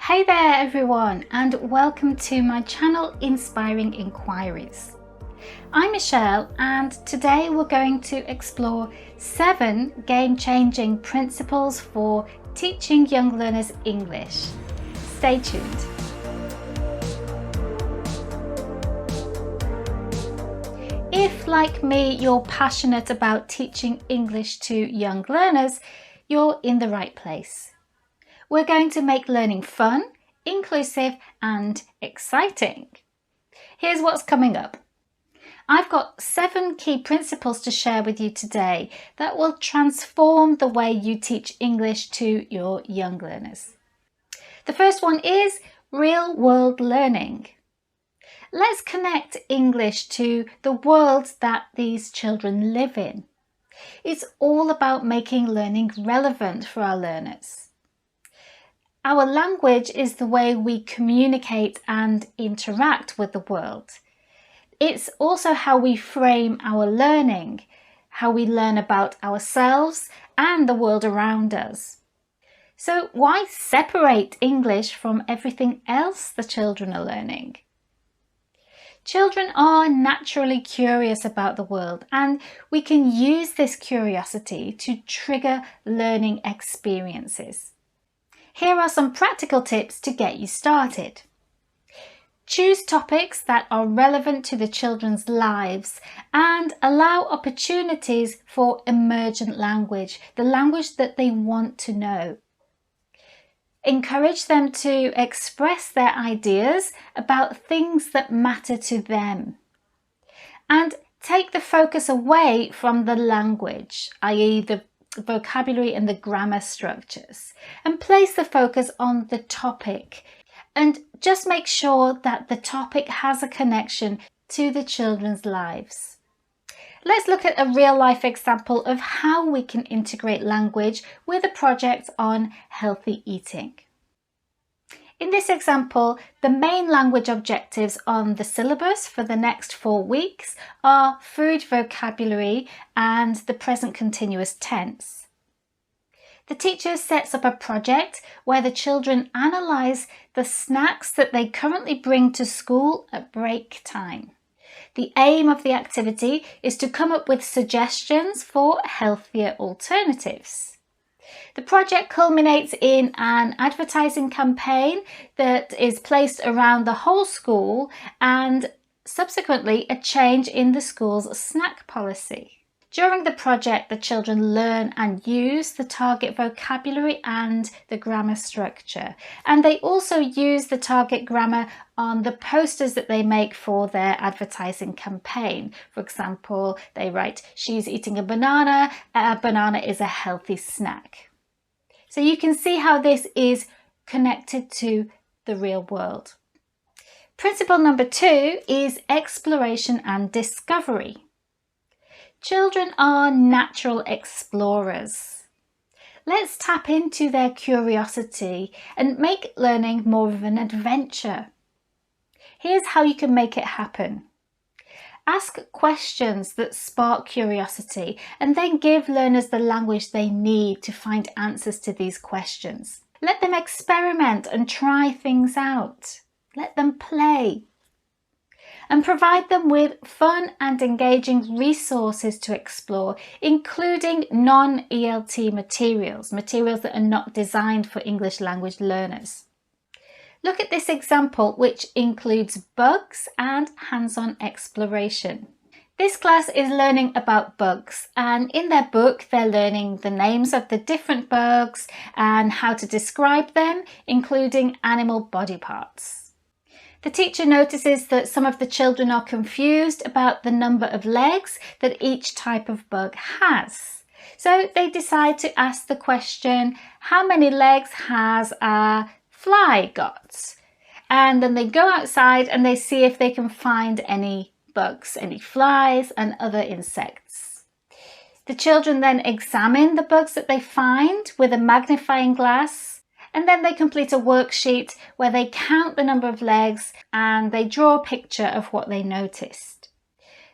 Hey there everyone, and welcome to my channel Inspiring Inquiries. I'm Michelle, and today we're going to explore 7 game-changing principles for teaching young learners English. Stay tuned. If, like me, you're passionate about teaching English to young learners, you're in the right place. We're going to make learning fun, inclusive and exciting. Here's what's coming up. I've got 7 key principles to share with you today that will transform the way you teach English to your young learners. The first one is real-world learning. Let's connect English to the world that these children live in. It's all about making learning relevant for our learners. Our language is the way we communicate and interact with the world. It's also how we frame our learning, how we learn about ourselves and the world around us. So why separate English from everything else the children are learning? Children are naturally curious about the world, and we can use this curiosity to trigger learning experiences. Here are some practical tips to get you started. Choose topics that are relevant to the children's lives and allow opportunities for emergent language, the language that they want to know. Encourage them to express their ideas about things that matter to them. And take the focus away from the language, i.e. the vocabulary and the grammar structures, and place the focus on the topic, and just make sure that the topic has a connection to the children's lives. Let's look at a real-life example of how we can integrate language with a project on healthy eating. In this example, the main language objectives on the syllabus for the next 4 weeks are food vocabulary and the present continuous tense. The teacher sets up a project where the children analyse the snacks that they currently bring to school at break time. The aim of the activity is to come up with suggestions for healthier alternatives. The project culminates in an advertising campaign that is placed around the whole school and subsequently a change in the school's snack policy. During the project, the children learn and use the target vocabulary and the grammar structure, and they also use the target grammar on the posters that they make for their advertising campaign. For example, they write, "She's eating a banana is a healthy snack." So you can see how this is connected to the real world. Principle number 2 is exploration and discovery. Children are natural explorers. Let's tap into their curiosity and make learning more of an adventure. Here's how you can make it happen. Ask questions that spark curiosity and then give learners the language they need to find answers to these questions. Let them experiment and try things out. Let them play. And provide them with fun and engaging resources to explore, including non-ELT materials that are not designed for English language learners. Look at this example, which includes bugs and hands-on exploration. This class is learning about bugs, and in their book they're learning the names of the different bugs and how to describe them, including animal body parts. The teacher notices that some of the children are confused about the number of legs that each type of bug has. So they decide to ask the question, how many legs has a fly got? And then they go outside and they see if they can find any bugs, any flies and other insects. The children then examine the bugs that they find with a magnifying glass, and then they complete a worksheet where they count the number of legs and they draw a picture of what they noticed.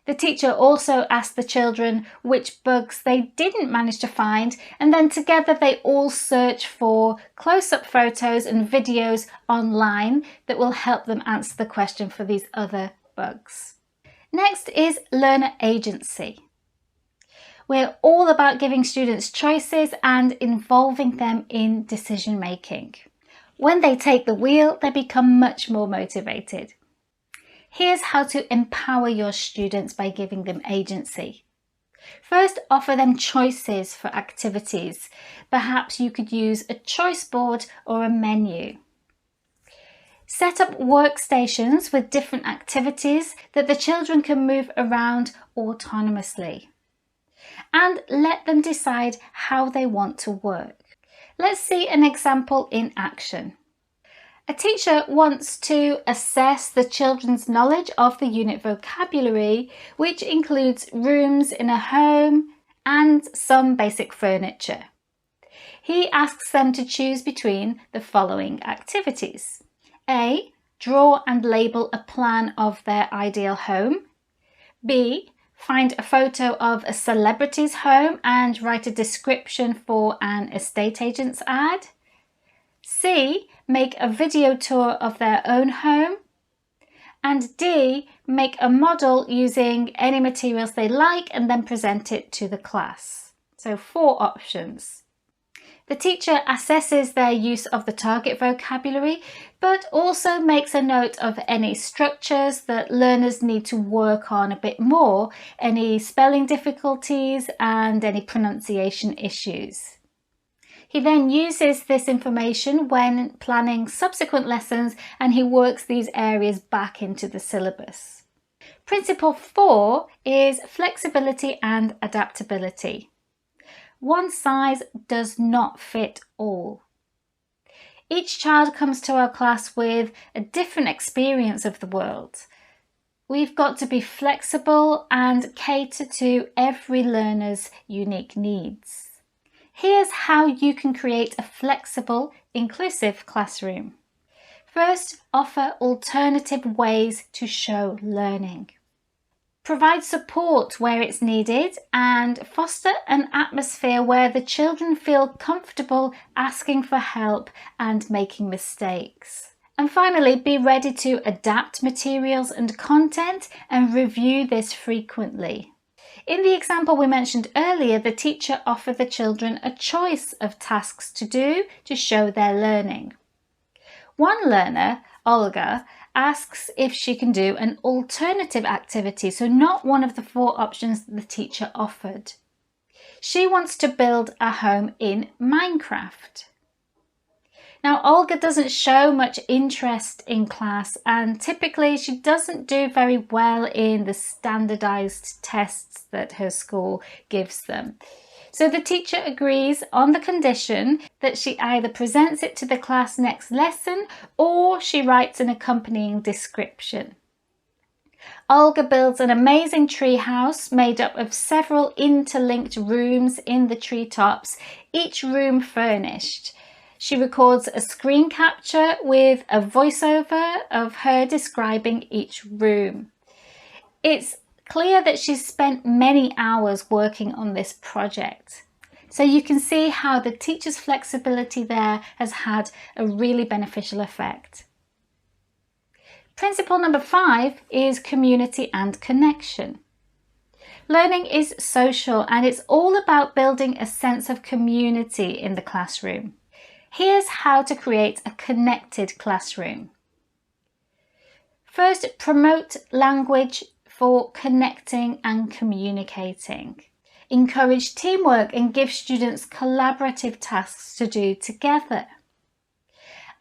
The teacher also asked the children which bugs they didn't manage to find, and then together they all search for close-up photos and videos online that will help them answer the question for these other bugs. Next is learner agency. We're all about giving students choices and involving them in decision making. When they take the wheel, they become much more motivated. Here's how to empower your students by giving them agency. First, offer them choices for activities. Perhaps you could use a choice board or a menu. Set up workstations with different activities that the children can move around autonomously. And let them decide how they want to work. Let's see an example in action. A teacher wants to assess the children's knowledge of the unit vocabulary, which includes rooms in a home and some basic furniture. He asks them to choose between the following activities. A. Draw and label a plan of their ideal home. B. Find a photo of a celebrity's home and write a description for an estate agent's ad. C. Make a video tour of their own home. And D. Make a model using any materials they like and then present it to the class. So 4 options. The teacher assesses their use of the target vocabulary, but also makes a note of any structures that learners need to work on a bit more, any spelling difficulties and any pronunciation issues. He then uses this information when planning subsequent lessons, and he works these areas back into the syllabus. Principle 4 is flexibility and adaptability. One size does not fit all. Each child comes to our class with a different experience of the world. We've got to be flexible and cater to every learner's unique needs. Here's how you can create a flexible, inclusive classroom. First, offer alternative ways to show learning. Provide support where it's needed and foster an atmosphere where the children feel comfortable asking for help and making mistakes. And finally, be ready to adapt materials and content and review this frequently. In the example we mentioned earlier, the teacher offered the children a choice of tasks to do to show their learning. One learner, Olga, asks if she can do an alternative activity, so not one of the 4 options that the teacher offered. She wants to build a home in Minecraft. Now, Olga doesn't show much interest in class, and typically she doesn't do very well in the standardized tests that her school gives them. So the teacher agrees on the condition that she either presents it to the class next lesson or she writes an accompanying description. Olga builds an amazing tree house made up of several interlinked rooms in the treetops, each room furnished. She records a screen capture with a voiceover of her describing each room. It's clear that she's spent many hours working on this project. So you can see how the teacher's flexibility there has had a really beneficial effect. Principle number 5 is community and connection. Learning is social and it's all about building a sense of community in the classroom. Here's how to create a connected classroom. First, promote language for connecting and communicating. Encourage teamwork and give students collaborative tasks to do together.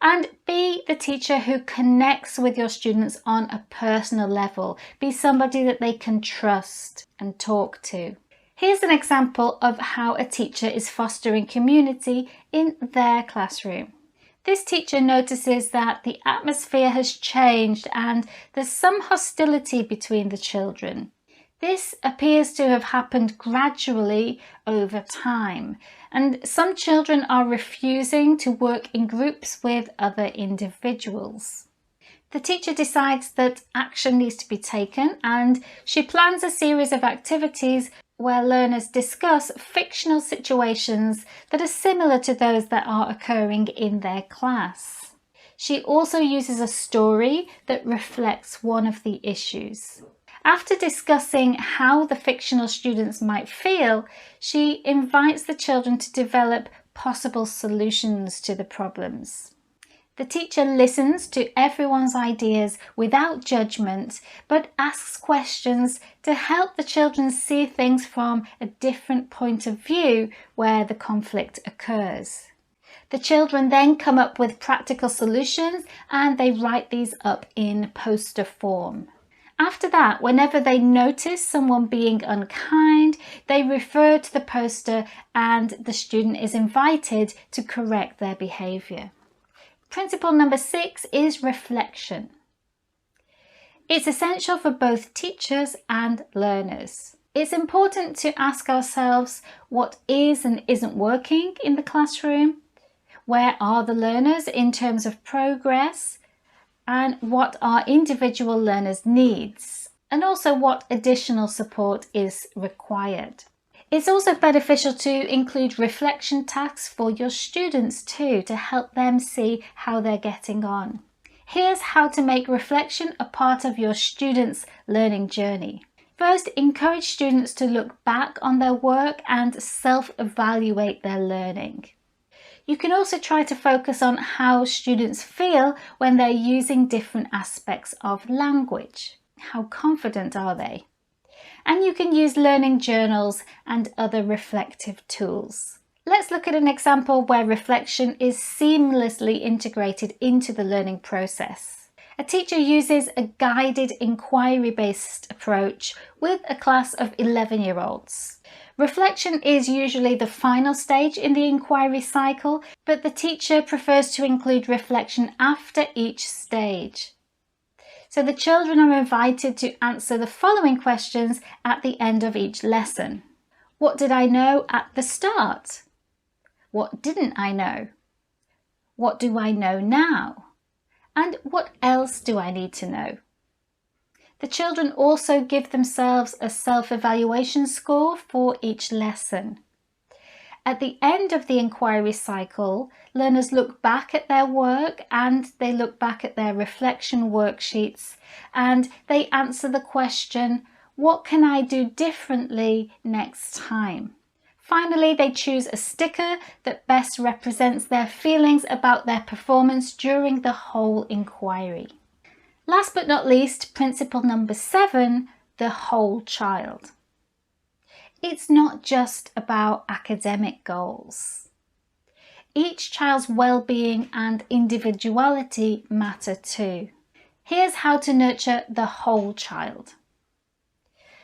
And be the teacher who connects with your students on a personal level. Be somebody that they can trust and talk to. Here's an example of how a teacher is fostering community in their classroom. This teacher notices that the atmosphere has changed and there's some hostility between the children. This appears to have happened gradually over time, and some children are refusing to work in groups with other individuals. The teacher decides that action needs to be taken, and she plans a series of activities where learners discuss fictional situations that are similar to those that are occurring in their class. She also uses a story that reflects one of the issues. After discussing how the fictional students might feel, she invites the children to develop possible solutions to the problems. The teacher listens to everyone's ideas without judgment, but asks questions to help the children see things from a different point of view where the conflict occurs. The children then come up with practical solutions and they write these up in poster form. After that, whenever they notice someone being unkind, they refer to the poster and the student is invited to correct their behaviour. Principle number 6 is reflection. It's essential for both teachers and learners. It's important to ask ourselves what is and isn't working in the classroom, where are the learners in terms of progress, and what are individual learners' needs, and also what additional support is required. It's also beneficial to include reflection tasks for your students too, to help them see how they're getting on. Here's how to make reflection a part of your students' learning journey. First, encourage students to look back on their work and self-evaluate their learning. You can also try to focus on how students feel when they're using different aspects of language. How confident are they? And you can use learning journals and other reflective tools. Let's look at an example where reflection is seamlessly integrated into the learning process. A teacher uses a guided inquiry-based approach with a class of 11-year-olds. Reflection is usually the final stage in the inquiry cycle, but the teacher prefers to include reflection after each stage. So the children are invited to answer the following questions at the end of each lesson. What did I know at the start? What didn't I know? What do I know now? And what else do I need to know? The children also give themselves a self-evaluation score for each lesson. At the end of the inquiry cycle, learners look back at their work and they look back at their reflection worksheets and they answer the question, what can I do differently next time? Finally, they choose a sticker that best represents their feelings about their performance during the whole inquiry. Last but not least, principle number 7, the whole child. It's not just about academic goals. Each child's well-being and individuality matter too. Here's how to nurture the whole child.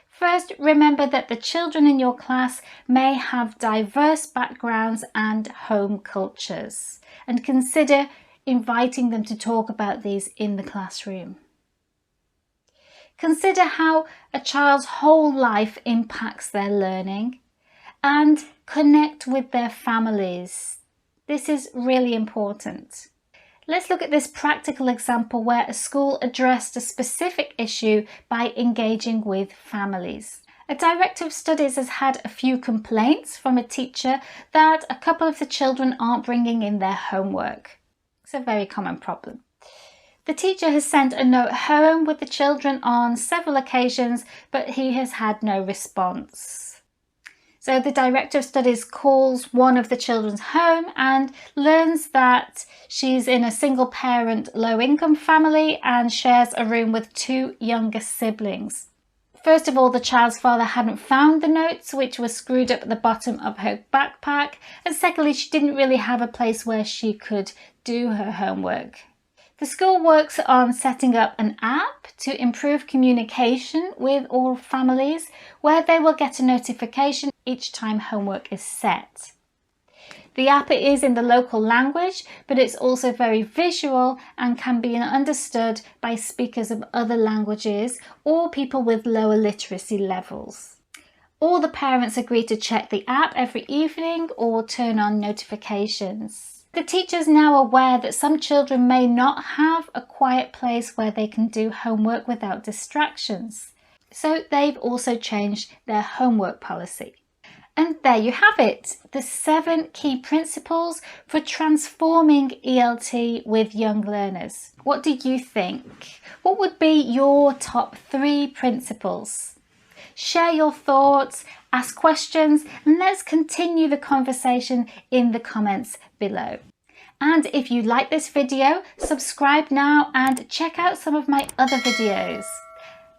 First, remember that the children in your class may have diverse backgrounds and home cultures, and consider inviting them to talk about these in the classroom. Consider how a child's whole life impacts their learning and connect with their families. This is really important. Let's look at this practical example where a school addressed a specific issue by engaging with families. A director of studies has had a few complaints from a teacher that a couple of the children aren't bringing in their homework. It's a very common problem. The teacher has sent a note home with the children on several occasions, but he has had no response. So the director of studies calls one of the children's home and learns that she's in a single parent low-income family and shares a room with 2 younger siblings. First of all, the child's father hadn't found the notes, which were screwed up at the bottom of her backpack, and secondly, she didn't really have a place where she could do her homework. The school works on setting up an app to improve communication with all families, where they will get a notification each time homework is set. The app is in the local language, but it's also very visual and can be understood by speakers of other languages or people with lower literacy levels. All the parents agree to check the app every evening or turn on notifications. The teacher is now aware that some children may not have a quiet place where they can do homework without distractions. So they've also changed their homework policy. And there you have it, the 7 key principles for transforming ELT with young learners. What do you think? What would be your top 3 principles? Share your thoughts, ask questions, and let's continue the conversation in the comments below. And if you like this video, subscribe now and check out some of my other videos.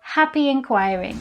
Happy inquiring!